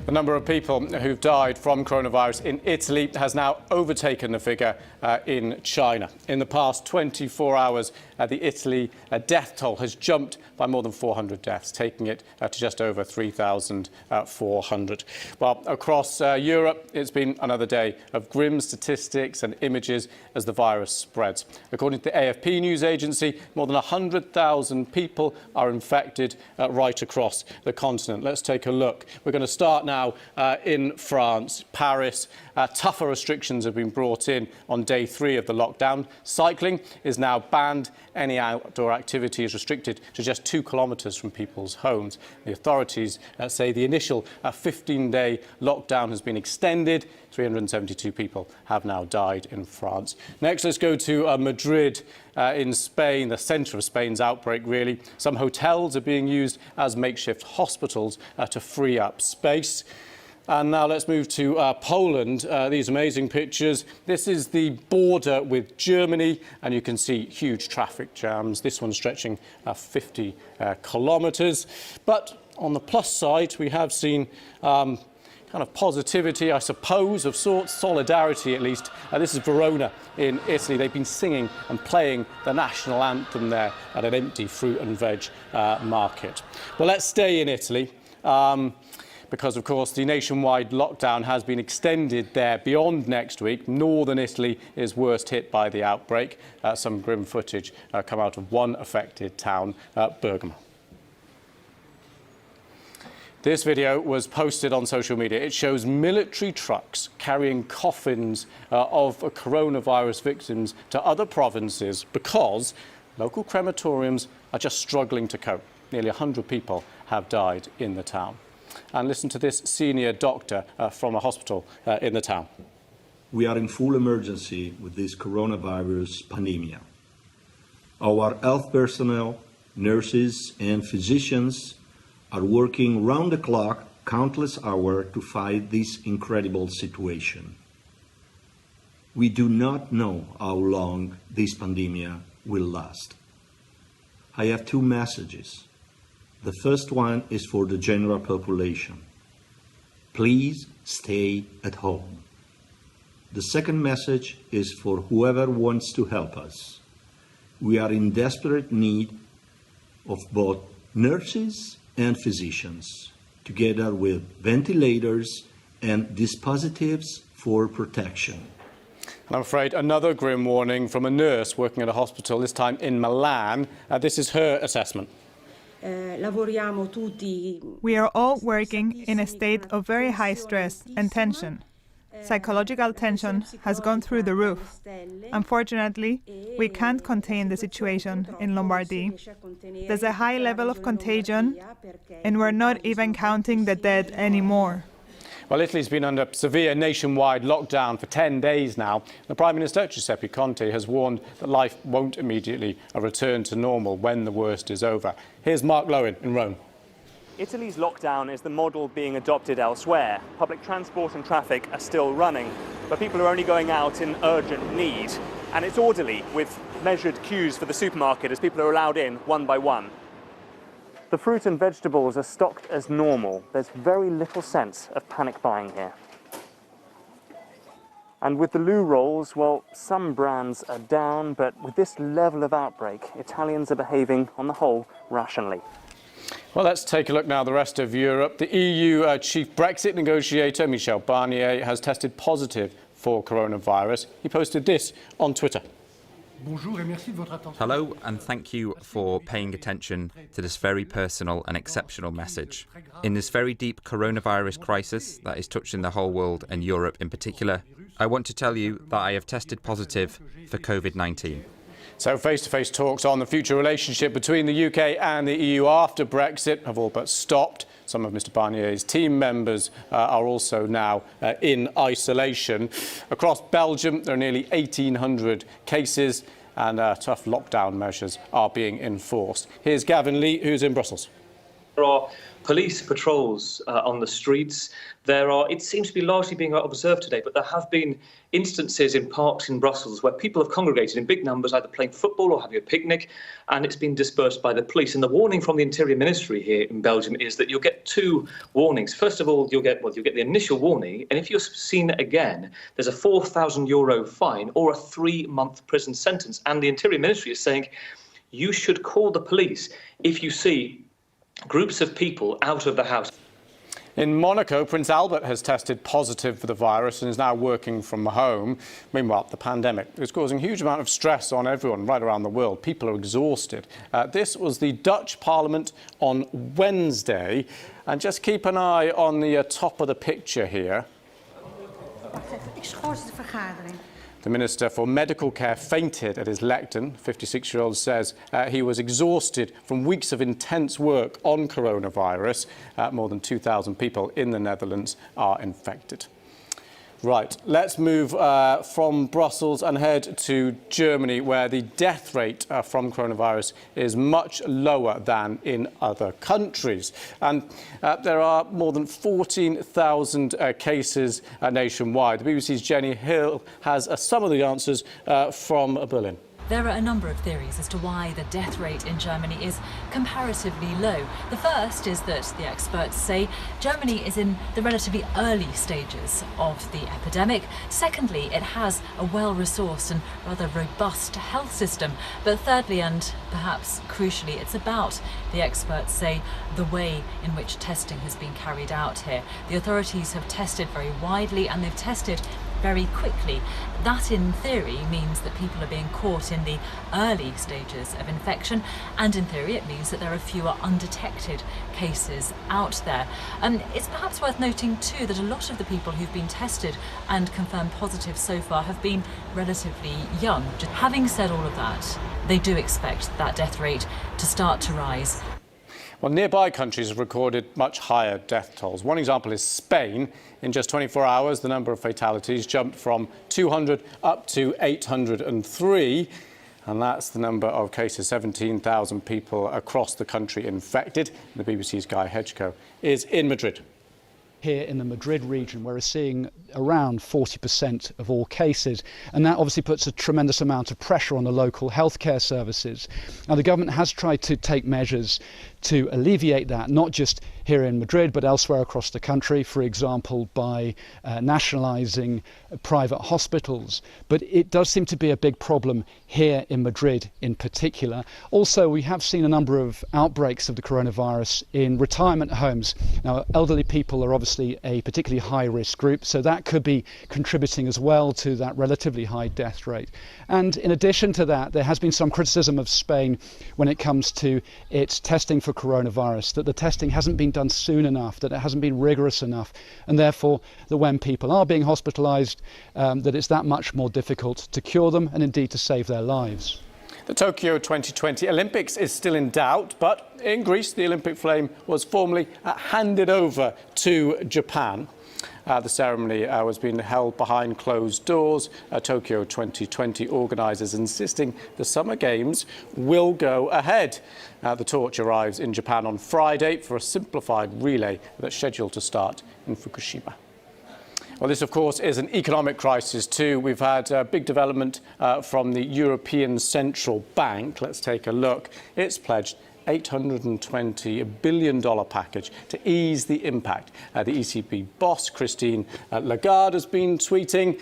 The number of people who've died from coronavirus in Italy has now overtaken the figure in China. In the past 24 hours, the Italy death toll has jumped by more than 400 deaths, taking it to just over 3,400. Well, across Europe, it's been another day of grim statistics and images as the virus spreads. According to the AFP news agency, more than 100,000 people are infected right across the continent. Let's take a look. We're going to start now in France, Paris. Tougher restrictions have been brought in on day 3 of the lockdown. Cycling is now banned. Any outdoor activity is restricted to just 2 kilometres from people's homes. The authorities say the initial 15-day lockdown has been extended. 372 people have now died in France. Next, let's go to Madrid in Spain, the centre of Spain's outbreak, really. Some hotels are being used as makeshift hospitals to free up space. And now let's move to Poland. These amazing pictures. This is the border with Germany, and you can see huge traffic jams. This one stretching 50 kilometres. But on the plus side, we have seen kind of positivity, I suppose, of sorts, solidarity at least. This is Verona in Italy. They've been singing and playing the national anthem there at an empty fruit and veg market. Well, let's stay in Italy. Because, of course, the nationwide lockdown has been extended there beyond next week. Northern Italy is worst hit by the outbreak. Some grim footage come out of one affected town, Bergamo. This video was posted on social media. It shows military trucks carrying coffins of coronavirus victims to other provinces because local crematoriums are just struggling to cope. Nearly 100 people have died in the town. And listen to this senior doctor from a hospital in the town. We are in full emergency with this coronavirus pandemic. Our health personnel, nurses and physicians are working round the clock, countless hours to fight this incredible situation. We do not know how long this pandemic will last. I have 2 messages. The first one is for the general population. Please stay at home. The second message is for whoever wants to help us. We are in desperate need of both nurses and physicians, together with ventilators and dispositives for protection. I'm afraid another grim warning from a nurse working at a hospital, this time in Milan. This is her assessment. We are all working in a state of very high stress and tension. Psychological tension has gone through the roof. Unfortunately, we can't contain the situation in Lombardy. There's a high level of contagion, and we're not even counting the dead anymore. Well, Italy's been under severe nationwide lockdown for 10 days now. The Prime Minister, Giuseppe Conte, has warned that life won't immediately return to normal when the worst is over. Here's Mark Lowen in Rome. Italy's lockdown is the model being adopted elsewhere. Public transport and traffic are still running, but people are only going out in urgent need. And it's orderly, with measured queues for the supermarket as people are allowed in one by one. The fruit and vegetables are stocked as normal. There's very little sense of panic buying here. And with the loo rolls, well, some brands are down, but with this level of outbreak, Italians are behaving, on the whole, rationally. Well, let's take a look now at the rest of Europe. The EU chief Brexit negotiator, Michel Barnier, has tested positive for coronavirus. He posted this on Twitter. Hello, and thank you for paying attention to this very personal and exceptional message. In this very deep coronavirus crisis that is touching the whole world and Europe in particular, I want to tell you that I have tested positive for COVID-19. So face-to-face talks on the future relationship between the UK and the EU after Brexit have all but stopped. Some of Mr Barnier's team members are also now in isolation. Across Belgium, there are nearly 1,800 cases and tough lockdown measures are being enforced. Here's Gavin Lee, who's in Brussels. There are police patrols on the streets. It seems to be largely being observed today, but there have been instances in parks in Brussels where people have congregated in big numbers, either playing football or having a picnic, and it's been dispersed by the police. And the warning from the Interior Ministry here in Belgium is that you'll get two warnings. First of all, you'll get the initial warning, and if you're seen again, there's a €4,000 fine or a 3-month prison sentence. And the Interior Ministry is saying you should call the police if you see groups of people out of the house. In Monaco, Prince Albert has tested positive for the virus and is now working from home. Meanwhile, the pandemic is causing a huge amount of stress on everyone right around the world. People are exhausted. This was the Dutch Parliament on Wednesday. And just keep an eye on the top of the picture here. The Minister for Medical Care fainted at his lectern. 56-year-old says he was exhausted from weeks of intense work on coronavirus. More than 2,000 people in the Netherlands are infected. Right, let's move from Brussels and head to Germany, where the death rate from coronavirus is much lower than in other countries. And there are more than 14,000 cases nationwide. The BBC's Jenny Hill has some of the answers from Berlin. There are a number of theories as to why the death rate in Germany is comparatively low. The first is that the experts say Germany is in the relatively early stages of the epidemic. Secondly, it has a well-resourced and rather robust health system. But thirdly, and perhaps crucially, it's about, the experts say, the way in which testing has been carried out here. The authorities have tested very widely and they've tested very quickly. That, in theory, means that people are being caught in the early stages of infection, and in theory it means that there are fewer undetected cases out there. It's perhaps worth noting too that a lot of the people who've been tested and confirmed positive so far have been relatively young. Just having said all of that, they do expect that death rate to start to rise. Well, nearby countries have recorded much higher death tolls. One example is Spain. In just 24 hours, the number of fatalities jumped from 200 up to 803. And that's the number of cases, 17,000 people across the country infected. The BBC's Guy Hedgecoe is in Madrid. Here in the Madrid region, where we're seeing around 40% of all cases, and that obviously puts a tremendous amount of pressure on the local healthcare services. Now, the government has tried to take measures to alleviate that, not just here in Madrid but elsewhere across the country, for example by nationalising private hospitals. But it does seem to be a big problem here in Madrid in particular. Also, we have seen a number of outbreaks of the coronavirus in retirement homes. Now, elderly people are obviously a particularly high risk group, so that could be contributing as well to that relatively high death rate. And in addition to that, there has been some criticism of Spain when it comes to its testing for coronavirus, that the testing hasn't been done soon enough, that it hasn't been rigorous enough, and therefore that when people are being hospitalised, that it's that much more difficult to cure them and indeed to save their lives. The Tokyo 2020 Olympics is still in doubt, but in Greece, the Olympic flame was formally handed over to Japan. The ceremony was being held behind closed doors. Tokyo 2020 organisers insisting the Summer Games will go ahead. The torch arrives in Japan on Friday for a simplified relay that's scheduled to start in Fukushima. Well, this, of course, is an economic crisis too. We've had a big development from the European Central Bank. Let's take a look. It's pledged $820 billion package to ease the impact. The ECB boss, Christine Lagarde, has been tweeting,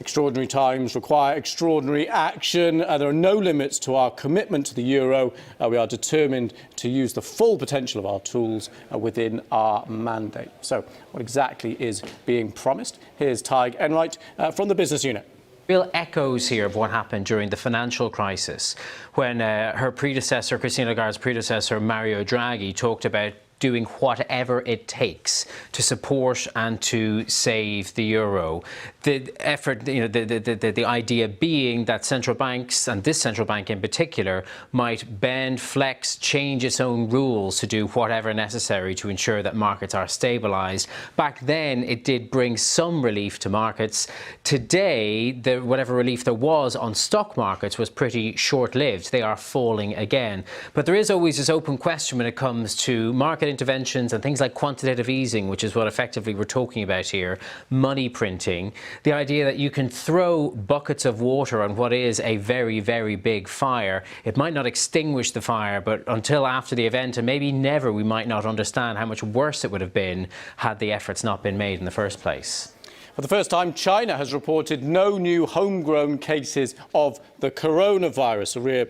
"Extraordinary times require extraordinary action. There are no limits to our commitment to the euro. We are determined to use the full potential of our tools within our mandate." So what exactly is being promised? Here's Tig Enright from the business unit. Real echoes here of what happened during the financial crisis when her predecessor, Christine Lagarde's predecessor, Mario Draghi, talked about doing whatever it takes to support and to save the euro. The effort, the idea being that central banks, and this central bank in particular, might bend, flex, change its own rules to do whatever necessary to ensure that markets are stabilised. Back then, it did bring some relief to markets. Today, whatever relief there was on stock markets was pretty short-lived. They are falling again. But there is always this open question when it comes to market market interventions and things like quantitative easing, which is what effectively we're talking about here, money printing, the idea that you can throw buckets of water on what is a very, very big fire. It might not extinguish the fire, but until after the event, and maybe never, we might not understand how much worse it would have been had the efforts not been made in the first place. For the first time, China has reported no new homegrown cases of the coronavirus, a rare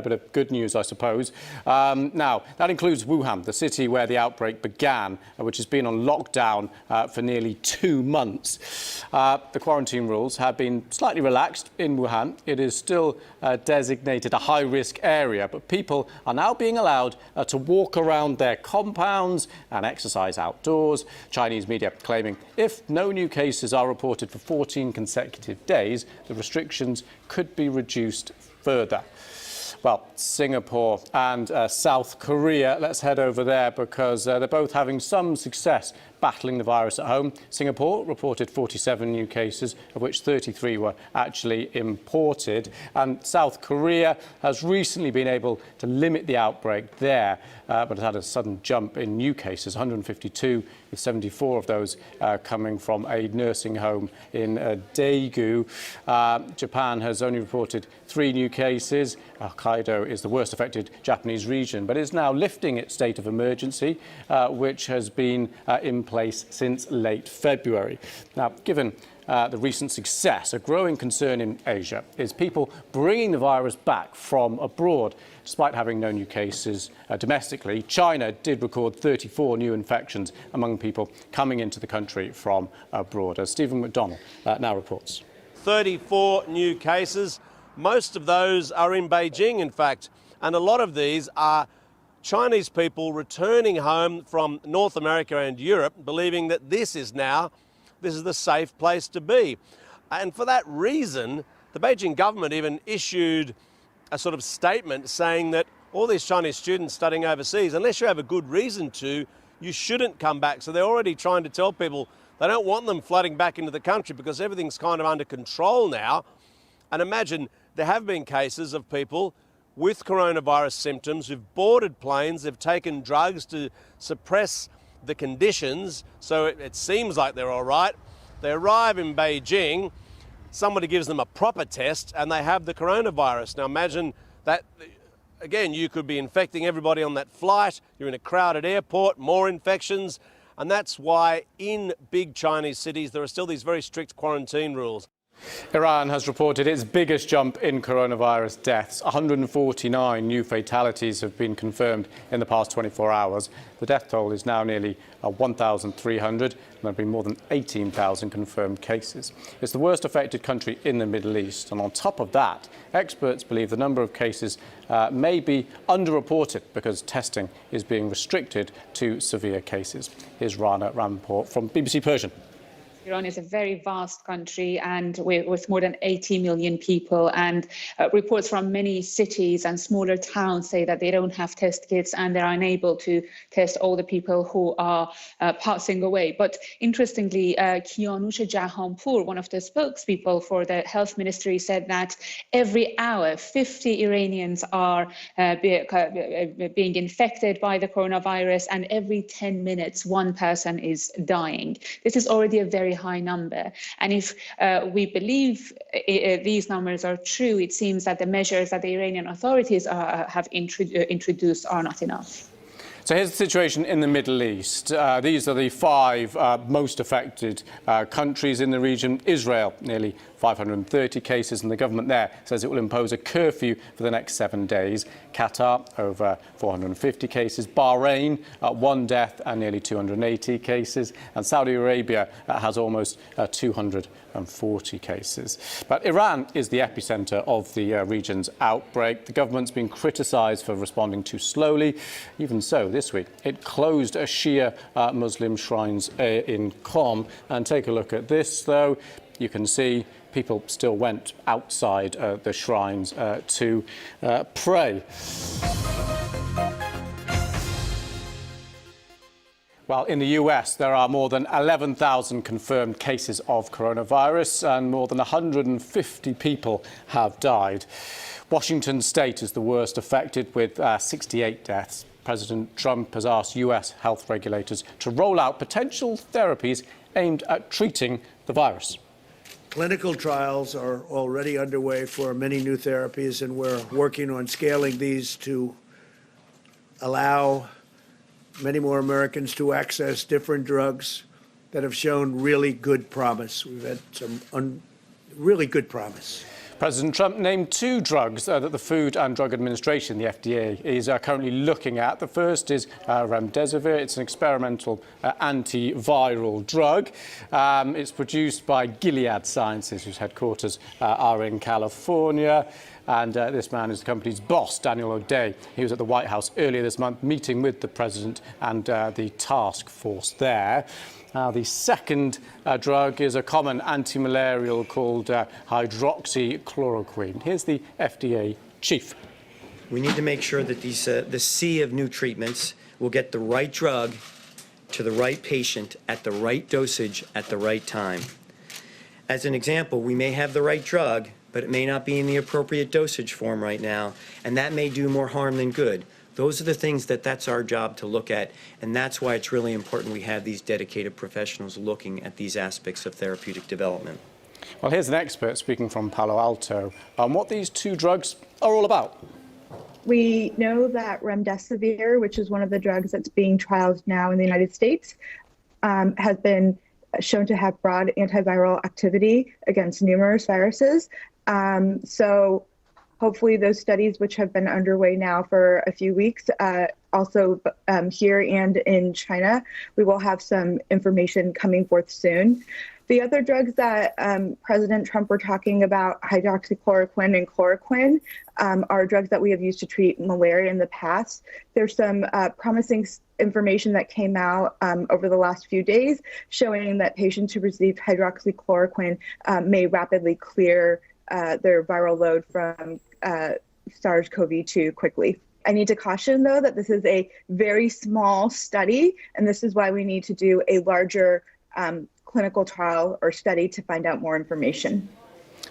bit of good news, I suppose. Now, that includes Wuhan, the city where the outbreak began, which has been on lockdown for nearly 2 months. The quarantine rules have been slightly relaxed in Wuhan. It is still designated a high-risk area, but people are now being allowed to walk around their compounds and exercise outdoors. Chinese media claiming if no new cases are reported for 14 consecutive days, the restrictions could be reduced further. Well, Singapore and South Korea, let's head over there because they're both having some success battling the virus at home. Singapore reported 47 new cases, of which 33 were actually imported. And South Korea has recently been able to limit the outbreak there, but has had a sudden jump in new cases, 152, with 74 of those coming from a nursing home in Daegu. Japan has only reported 3 new cases. Hokkaido is the worst affected Japanese region, but is now lifting its state of emergency, which has been in place since late February. Now, given the recent success, a growing concern in Asia is people bringing the virus back from abroad. Despite having no new cases domestically, China did record 34 new infections among people coming into the country from abroad, as Stephen McDonnell now reports. 34 new cases. Most of those are in Beijing, in fact, and a lot of these are Chinese people returning home from North America and Europe, believing that this is the safe place to be. And for that reason, the Beijing government even issued a sort of statement saying that all these Chinese students studying overseas, unless you have a good reason to, you shouldn't come back. So they're already trying to tell people they don't want them flooding back into the country because everything's kind of under control now. And imagine there have been cases of people with coronavirus symptoms who've boarded planes, they've taken drugs to suppress the conditions, so it seems like they're all right. They arrive in Beijing, somebody gives them a proper test, and they have the coronavirus. Now imagine that, again, you could be infecting everybody on that flight, you're in a crowded airport, more infections, and that's why in big Chinese cities there are still these very strict quarantine rules. Iran has reported its biggest jump in coronavirus deaths. 149 new fatalities have been confirmed in the past 24 hours. The death toll is now nearly 1,300, and there have been more than 18,000 confirmed cases. It's the worst affected country in the Middle East, and on top of that, experts believe the number of cases may be underreported because testing is being restricted to severe cases. Here's Rana Ramport from BBC Persian. Iran is a very vast country and with more than 80 million people, and reports from many cities and smaller towns say that they don't have test kits and they're unable to test all the people who are passing away. But interestingly, Kianush Jahanpur, one of the spokespeople for the health ministry, said that every hour 50 Iranians are being infected by the coronavirus, and every 10 minutes one person is dying. This is already a very high number, and if we believe these numbers are true, it seems that the measures that the Iranian authorities have introduced are not enough. So here's the situation in the Middle East. These are the 5 most affected countries in the region. Israel, nearly 530 cases, and the government there says it will impose a curfew for the next 7 days. Qatar, over 450 cases. Bahrain, 1 death and nearly 280 cases. And Saudi Arabia has almost 240 cases. But Iran is the epicenter of the region's outbreak. The government's been criticised for responding too slowly. Even so, this week it closed Shia Muslim shrines in Qom. And take a look at this, though. You can see people still went outside the shrines to pray. Well, in the US, there are more than 11,000 confirmed cases of coronavirus, and more than 150 people have died. Washington state is the worst affected, with 68 deaths. President Trump has asked US health regulators to roll out potential therapies aimed at treating the virus. Clinical trials are already underway for many new therapies, and we're working on scaling these to allow many more Americans to access different drugs that have shown really good promise. We've had some really good promise. President Trump named 2 drugs that the Food and Drug Administration, the FDA, is currently looking at. The first is remdesivir. It's an experimental antiviral drug. It's produced by Gilead Sciences, whose headquarters are in California. And this man is the company's boss, Daniel O'Day. He was at the White House earlier this month, meeting with the president and the task force there. The second drug is a common anti-malarial called hydroxychloroquine. Here's the FDA chief. We need to make sure that the sea of new treatments will get the right drug to the right patient at the right dosage at the right time. As an example, we may have the right drug, but it may not be in the appropriate dosage form right now, and that may do more harm than good. Those are the things that's our job to look at, and that's why it's really important we have these dedicated professionals looking at these aspects of therapeutic development. Well, here's an expert speaking from Palo Alto on what these 2 drugs are all about. We know that remdesivir, which is one of the drugs that's being trialed now in the United States, has been shown to have broad antiviral activity against numerous viruses. So hopefully those studies, which have been underway now for a few weeks, also here and in China, we will have some information coming forth soon. The other drugs that President Trump were talking about, hydroxychloroquine and chloroquine, are drugs that we have used to treat malaria in the past. There's some promising information that came out over the last few days showing that patients who received hydroxychloroquine may rapidly clear their viral load from SARS-CoV-2 quickly. I need to caution, though, that this is a very small study, and this is why we need to do a larger clinical trial or study to find out more information.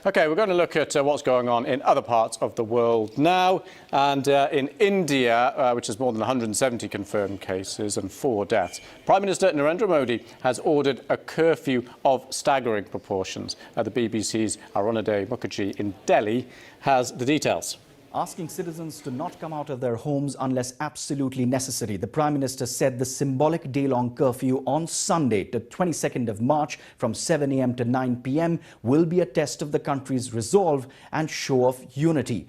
OK, we're going to look at what's going on in other parts of the world now. And in India, which has more than 170 confirmed cases and 4 deaths, Prime Minister Narendra Modi has ordered a curfew of staggering proportions. The BBC's Arunodaya Mukherjee in Delhi has the details. Asking citizens to not come out of their homes unless absolutely necessary. The Prime Minister said the symbolic day-long curfew on Sunday, the 22nd of March, from 7 a.m. to 9 p.m. will be a test of the country's resolve and show of unity.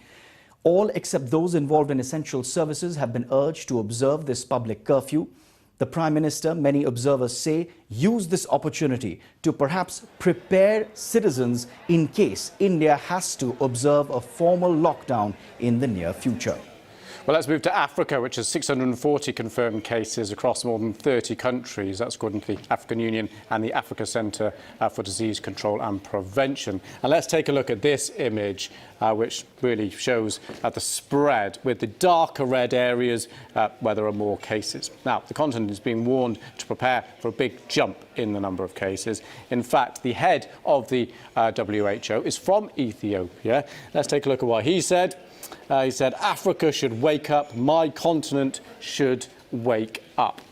All except those involved in essential services have been urged to observe this public curfew. The Prime Minister, many observers say, used this opportunity to perhaps prepare citizens in case India has to observe a formal lockdown in the near future. Well, let's move to Africa, which has 640 confirmed cases across more than 30 countries. That's according to the African Union and the Africa Centre for Disease Control and Prevention. And let's take a look at this image, which really shows the spread with the darker red areas where there are more cases. Now, the continent is being warned to prepare for a big jump in the number of cases. In fact, the head of the WHO is from Ethiopia. Let's take a look at what he said. He said, Africa should wake up, my continent should wake up.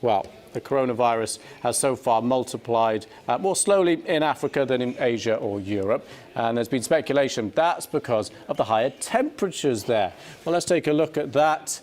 Well, the coronavirus has so far multiplied more slowly in Africa than in Asia or Europe. And there's been speculation that's because of the higher temperatures there. Well, let's take a look at that.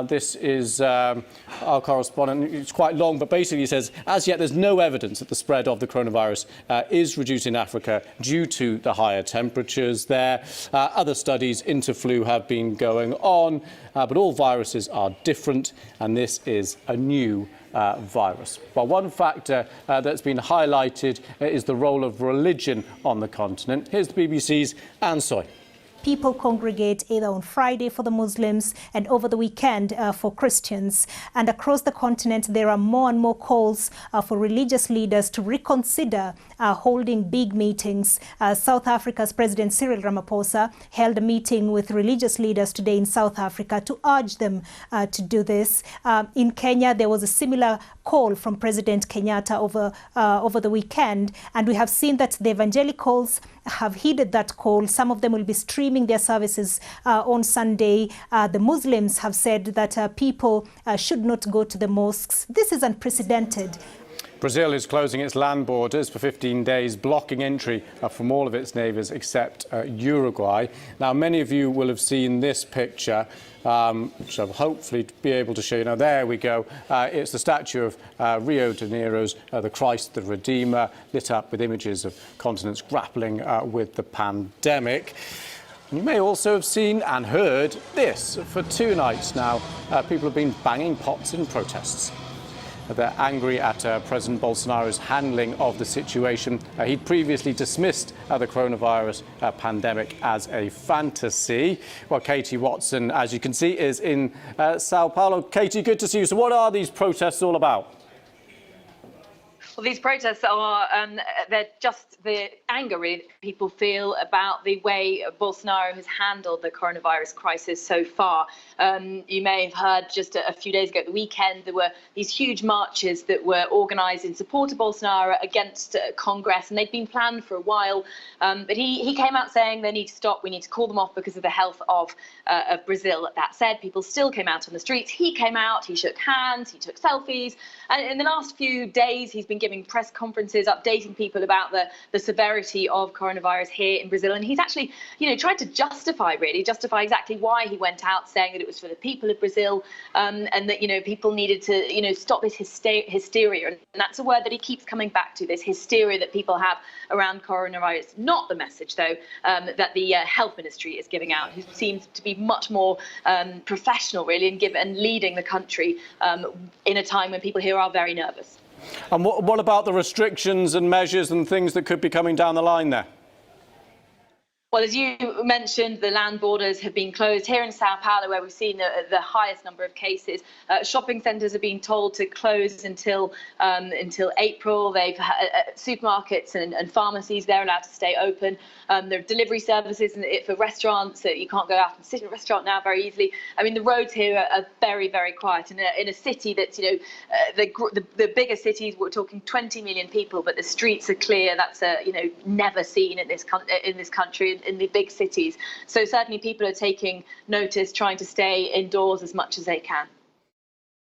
This is our correspondent. It's quite long, but basically he says, as yet, there's no evidence that the spread of the coronavirus is reduced in Africa due to the higher temperatures there. Other studies into flu have been going on, but all viruses are different, and this is a new virus. Well, one factor that's been highlighted is the role of religion on the continent. Here's the BBC's Anne Soy. People congregate either on Friday for the Muslims and over the weekend for Christians. And across the continent, there are more and more calls for religious leaders to reconsider holding big meetings. South Africa's President Cyril Ramaphosa held a meeting with religious leaders today in South Africa to urge them to do this. In Kenya, there was a similar call from President Kenyatta over the weekend, and we have seen that the evangelicals have heeded that call. Some of them will be streaming their services on Sunday. The Muslims have said that people should not go to the mosques. This is unprecedented. Brazil is closing its land borders for 15 days, blocking entry from all of its neighbours except Uruguay. Now, many of you will have seen this picture, which I'll hopefully be able to show you. Now, there we go. It's the statue of Rio de Janeiro's The Christ the Redeemer, lit up with images of continents grappling with the pandemic. You may also have seen and heard this. For 2 nights now, people have been banging pots in protests. They're angry at President Bolsonaro's handling of the situation. He'd previously dismissed the coronavirus pandemic as a fantasy. Well, Katie Watson, as you can see, is in Sao Paulo. Katie, good to see you. So what are these protests all about? Well, these protests are, they're just the anger really people feel about the way Bolsonaro has handled the coronavirus crisis so far. You may have heard just a few days ago at the weekend, there were these huge marches that were organised in support of Bolsonaro against Congress, and they'd been planned for a while. But he came out saying they need to stop, we need to call them off because of the health of Brazil. That said, people still came out on the streets. He came out, he shook hands, he took selfies. And in the last few days, he's been giving press conferences, updating people about the severity of coronavirus here in Brazil. And he's actually, tried to justify exactly why he went out, saying that it was for the people of Brazil, and that, people needed to, stop this hysteria. And that's a word that he keeps coming back to, this hysteria that people have around coronavirus. Not the message, though, that the health ministry is giving out, who seems to be much more professional, really, and leading the country in a time when people here are very nervous. And what about the restrictions and measures and things that could be coming down the line there? Well, as you mentioned, the land borders have been closed here in Sao Paulo, where we've seen the highest number of cases. Shopping centres are being told to close until April. Supermarkets and pharmacies, they're allowed to stay open. There are delivery services for restaurants. You can't go out and sit in a restaurant now very easily. I mean, the roads here are very, very quiet. In a city that's, the bigger cities, we're talking 20 million people, but the streets are clear. That's never seen in this country. In the big cities. So certainly people are taking notice, trying to stay indoors as much as they can.